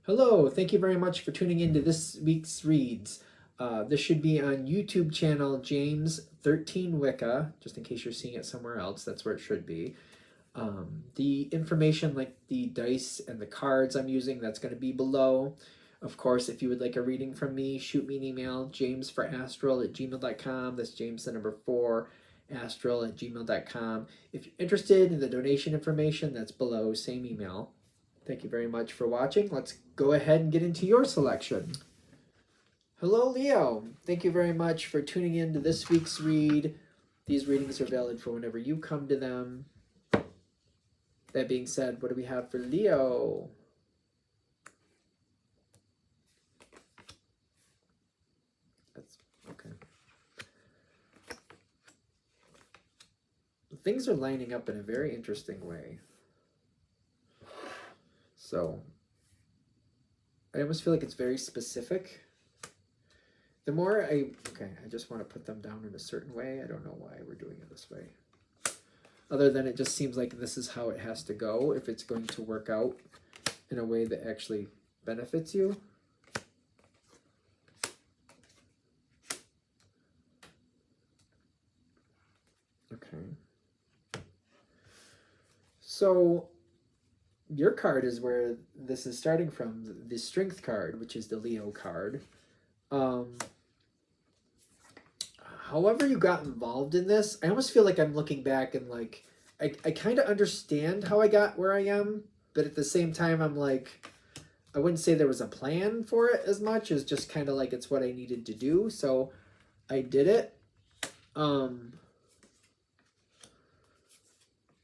Hello, thank you very much for tuning in to this week's reads. This should be on YouTube channel James 13 Wicca, just in case you're seeing it somewhere else, that's where it should be. The information like the dice and the cards I'm using, that's going to be below. Of course, if you would like a reading from me, shoot me an email, jamesforastral@gmail.com. That's James the number 4, astral@gmail.com. If you're interested in the donation information, that's below, same email. Thank you very much for watching. Let's go ahead and get into your selection. Hello, Leo. Thank you very much for tuning in to this week's read. These readings are valid for whenever you come to them. That being said, what do we have for Leo? That's okay. Things are lining up in a very interesting way. So, I almost feel like it's very specific. The more I just want to put them down in a certain way. I don't know why we're doing it this way. Other than it just seems like this is how it has to go if it's going to work out in a way that actually benefits you. Okay. So, your card is where this is starting from, the Strength card, which is the Leo card. However you got involved in this, I almost feel like I'm looking back and like, I kind of understand how I got where I am, but at the same time, I'm like, I wouldn't say there was a plan for it as much as just kind of like it's what I needed to do, so I did it.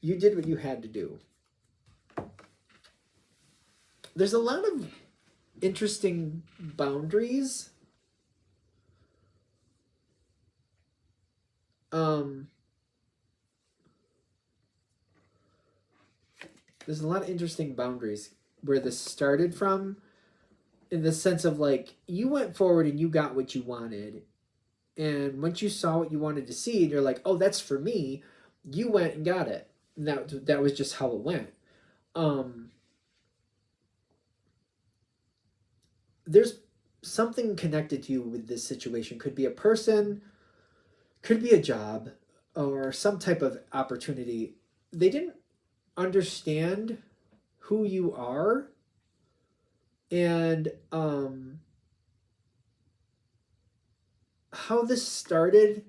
You did what you had to do. There's a lot of interesting boundaries. There's a lot of interesting boundaries where this started from, in the sense of like, you went forward and you got what you wanted. And once you saw what you wanted to see and you're like, oh, that's for me, you went and got it. And that was just how it went. There's something connected to you with this situation. Could be a person, could be a job, or some type of opportunity. They didn't understand who you are, and how this started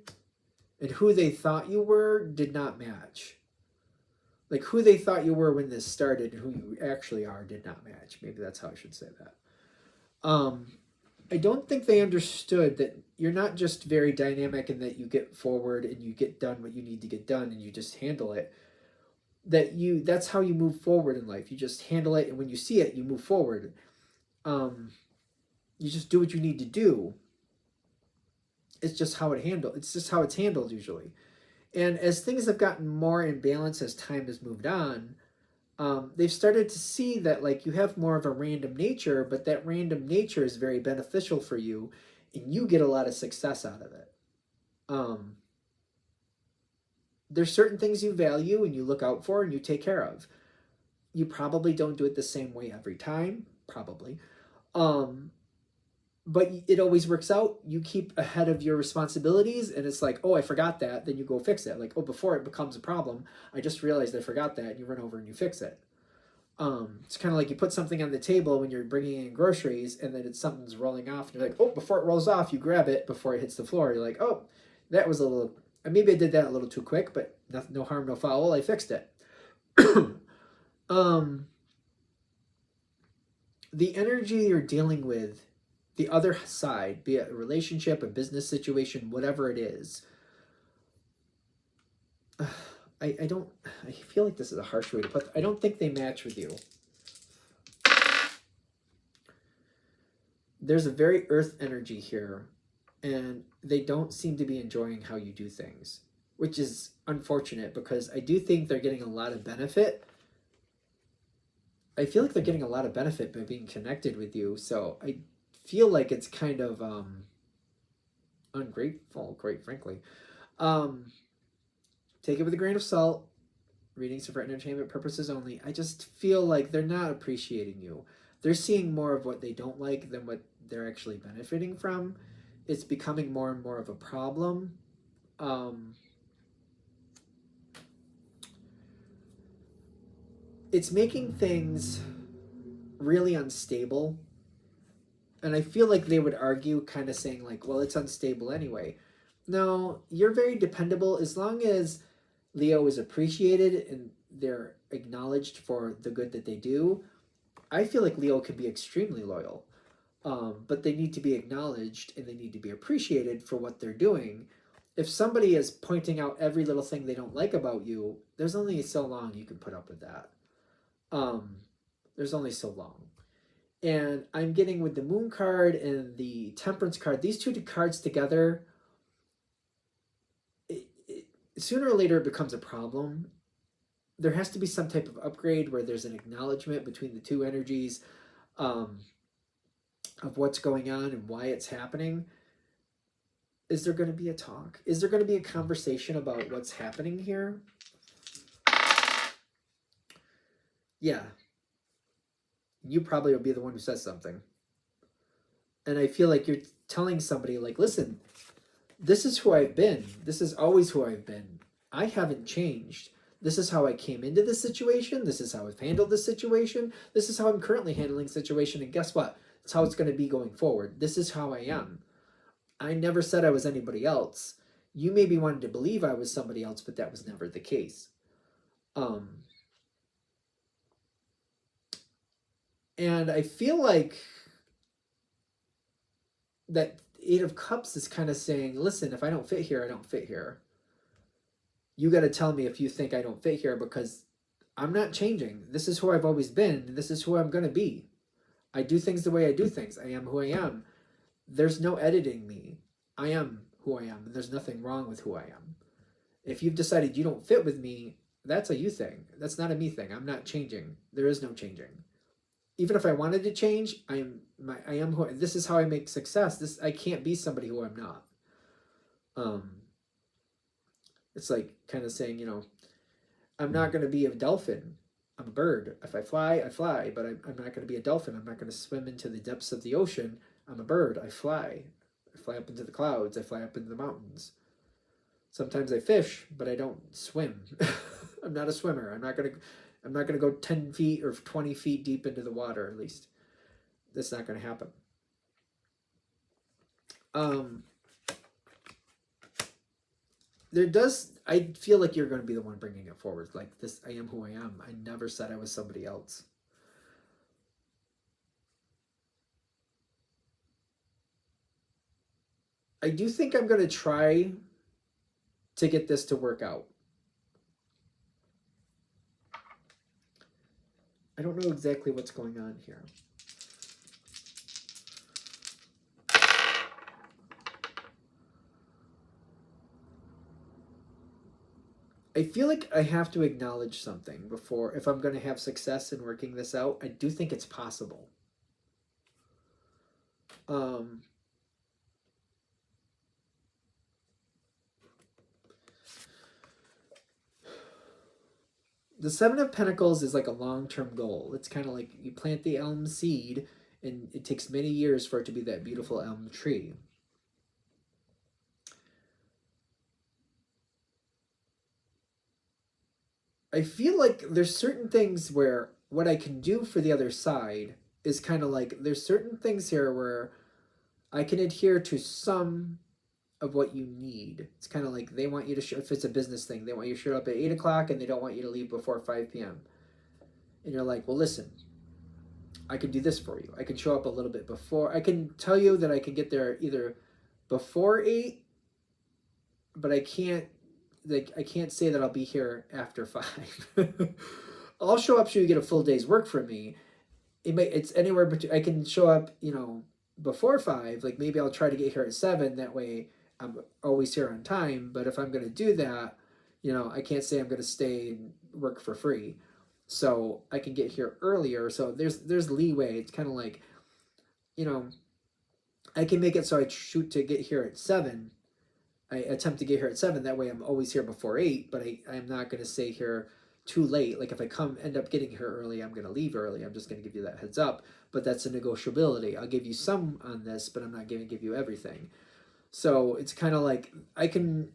and who they thought you were did not match. Like, who they thought you were when this started and who you actually are did not match. Maybe that's how I should say that. I don't think they understood that you're not just very dynamic and that you get forward and you get done what you need to get done and you just handle it. That's how you move forward in life. You just handle it, and when you see it, you move forward. You just do what you need to do. It's just how it's handled usually. And as things have gotten more in balance as time has moved on, they've started to see that like you have more of a random nature, but that random nature is very beneficial for you, and you get a lot of success out of it. There's certain things you value and you look out for and you take care of. You probably don't do it the same way every time, probably. But it always works out. You keep ahead of your responsibilities, and it's like, oh, I forgot that. Then you go fix it. Like, oh, before it becomes a problem, I just realized I forgot that, and you run over and you fix it. It's kind of like you put something on the table when you're bringing in groceries, and then something's rolling off, and you're like, oh, before it rolls off, you grab it before it hits the floor. You're like, oh, that was a little, maybe I did that a little too quick, but no harm, no foul. I fixed it. The energy you're dealing with, the other side, be it a relationship, a business situation, whatever it is, I feel like this is a harsh way to put it. I don't think they match with you. There's a very earth energy here, and they don't seem to be enjoying how you do things, which is unfortunate because I do think they're getting a lot of benefit. I feel like they're getting a lot of benefit by being connected with you, so I feel like it's kind of ungrateful, quite frankly. Take it with a grain of salt. Readings are for entertainment purposes only. I just feel like they're not appreciating you. they're seeing more of what they don't like than what they're actually benefiting from. It's becoming more and more of a problem. It's making things really unstable. And I feel like they would argue, kind of saying, like, well, it's unstable anyway. No, you're very dependable as long as Leo is appreciated and they're acknowledged for the good that they do. I feel like Leo can be extremely loyal, but they need to be acknowledged and they need to be appreciated for what they're doing. If somebody is pointing out every little thing they don't like about you, there's only so long you can put up with that. There's only so long. And I'm getting with the Moon card and the Temperance card, these two cards together, sooner or later it becomes a problem. There has to be some type of upgrade where there's an acknowledgement between the two energies of what's going on and why it's happening. Is there going to be a talk? Is there going to be a conversation about what's happening here? Yeah. You probably will be the one who says something. And I feel like you're telling somebody, like, listen, this is who I've been. This is always who I've been. I haven't changed. This is how I came into this situation. This is how I've handled this situation. This is how I'm currently handling the situation. And guess what? It's how it's going to be going forward. This is how I am. I never said I was anybody else. You maybe wanted to believe I was somebody else, but that was never the case. And I feel like that Eight of Cups is kind of saying, listen, if I don't fit here, I don't fit here. You got to tell me if you think I don't fit here, because I'm not changing. This is who I've always been, and this is who I'm going to be. I do things the way I do things. I am who I am. There's no editing me. I am who I am, and there's nothing wrong with who I am. If you've decided you don't fit with me, that's a you thing. That's not a me thing. I'm not changing. There is no changing. Even if I wanted to change, I am who. This is how I make success. I can't be somebody who I'm not. It's like kind of saying, I'm not going to be a dolphin. I'm a bird. If I fly, I fly. But I'm not going to be a dolphin. I'm not going to swim into the depths of the ocean. I'm a bird. I fly. I fly up into the clouds. I fly up into the mountains. Sometimes I fish, but I don't swim. I'm not a swimmer. I'm not going to go 10 feet or 20 feet deep into the water, at least. That's not going to happen. I feel like you're going to be the one bringing it forward. Like this, I am who I am. I never said I was somebody else. I do think I'm going to try to get this to work out. I don't know exactly what's going on here. I feel like I have to acknowledge something before, if I'm going to have success in working this out. I do think it's possible. The Seven of Pentacles is like a long-term goal. It's kind of like you plant the elm seed, and it takes many years for it to be that beautiful elm tree. I feel like there's certain things where what I can do for the other side is kind of like, there's certain things here where I can adhere to some of what you need. It's kind of like they want you to, if it's a business thing, they want you to show up at 8 o'clock and they don't want you to leave before 5 p.m. And you're like, well, listen, I can do this for you. I can show up a little bit before. I can tell you that I can get there either before 8, but I can't say that I'll be here after 5. I'll show up so you get a full day's work from me. It's anywhere between, I can show up, before 5. Like maybe I'll try to get here at 7. That way I'm always here on time. But if I'm going to do that, I can't say I'm going to stay and work for free. So I can get here earlier. So there's leeway. It's kind of like, I can make it so I shoot to get here at 7. I attempt to get here at 7. That way I'm always here before 8, but I'm not going to stay here too late. Like if I end up getting here early, I'm going to leave early. I'm just going to give you that heads up. But that's a negotiability. I'll give you some on this, but I'm not going to give you everything. So it's kind of like I can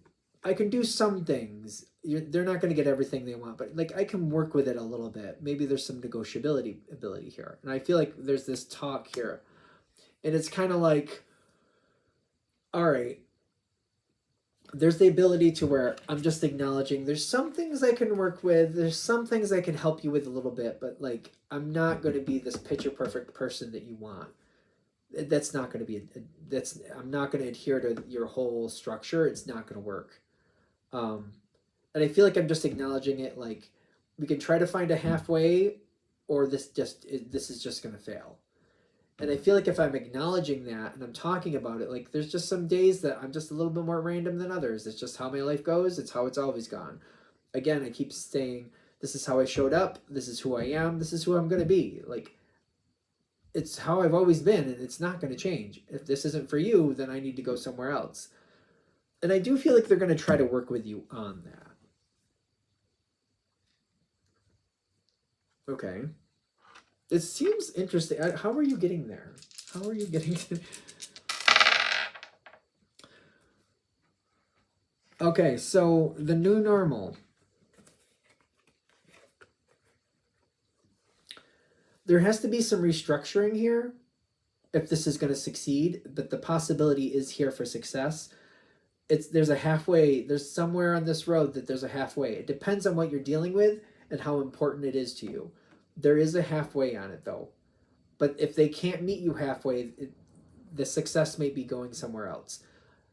do some things. They're not going to get everything they want, but like I can work with it a little bit. Maybe there's some negotiability ability here. And I feel like there's this talk here. And it's kind of like, all right, there's the ability to where I'm just acknowledging there's some things I can work with. There's some things I can help you with a little bit, but like I'm not going to be this picture perfect person that you want. That's not going to be, I'm not going to adhere to your whole structure. It's not going to work. And I feel like I'm just acknowledging it. Like we can try to find a halfway, or this is just going to fail. And I feel like if I'm acknowledging that and I'm talking about it, like there's just some days that I'm just a little bit more random than others. It's just how my life goes. It's how it's always gone. Again, I keep saying, this is how I showed up. This is who I am. This is who I'm going to be. Like, it's how I've always been, and it's not going to change. If this isn't for you, then I need to go somewhere else. And I do feel like they're going to try to work with you on that. Okay. It seems interesting. How are you getting there? How are you getting to... Okay, so the new normal. There has to be some restructuring here if this is going to succeed, but the possibility is here for success. There's a halfway, there's somewhere on this road that there's a halfway. It depends on what you're dealing with and how important it is to you. There is a halfway on it though. But if they can't meet you halfway, the success may be going somewhere else.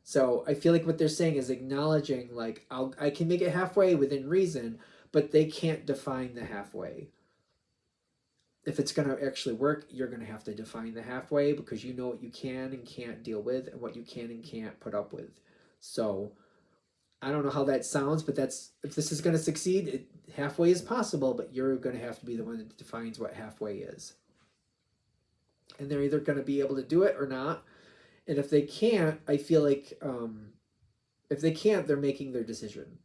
So I feel like what they're saying is acknowledging like, I can make it halfway within reason, but they can't define the halfway. If it's going to actually work, you're going to have to define the halfway because you know what you can and can't deal with and what you can and can't put up with. So I don't know how that sounds, but if this is going to succeed, halfway is possible, but you're going to have to be the one that defines what halfway is. And they're either going to be able to do it or not. And if they can't, I feel like if they can't, they're making their decision.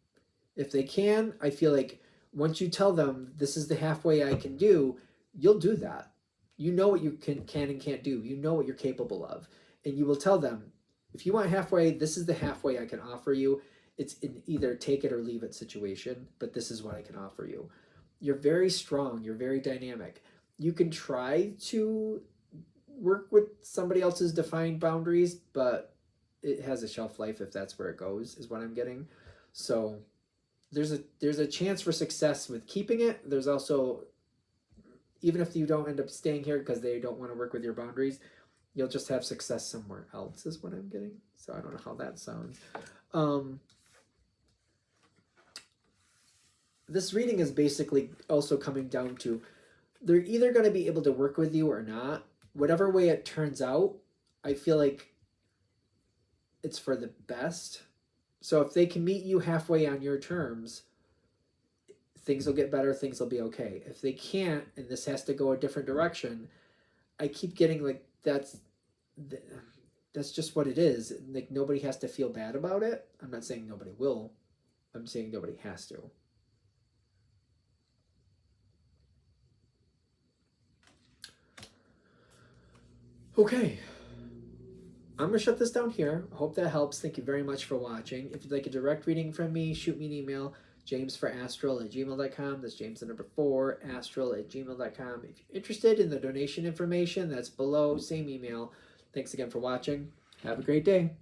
If they can, I feel like once you tell them this is the halfway I can do, you'll do that. You know what you can and can't do. You know what you're capable of. And you will tell them, if you want halfway, this is the halfway I can offer you. It's an either take it or leave it situation, but this is what I can offer you. You're very strong. You're very dynamic. You can try to work with somebody else's defined boundaries, but it has a shelf life if that's where it goes, is what I'm getting. So there's a chance for success with keeping it. There's also, even if you don't end up staying here because they don't want to work with your boundaries, you'll just have success somewhere else is what I'm getting. So I don't know how that sounds. This reading is basically also coming down to they're either going to be able to work with you or not. Whatever way it turns out, I feel like it's for the best. So if they can meet you halfway on your terms, things will get better, things will be okay. If they can't, and this has to go a different direction, I keep getting like, that's just what it is. Like nobody has to feel bad about it. I'm not saying nobody will. I'm saying nobody has to. Okay. I'm going to shut this down here. I hope that helps. Thank you very much for watching. If you'd like a direct reading from me, shoot me an email, jamesforastral@gmail.com. That's James the number 4, astral@gmail.com. If you're interested in the donation information, that's below, same email. Thanks again for watching. Have a great day.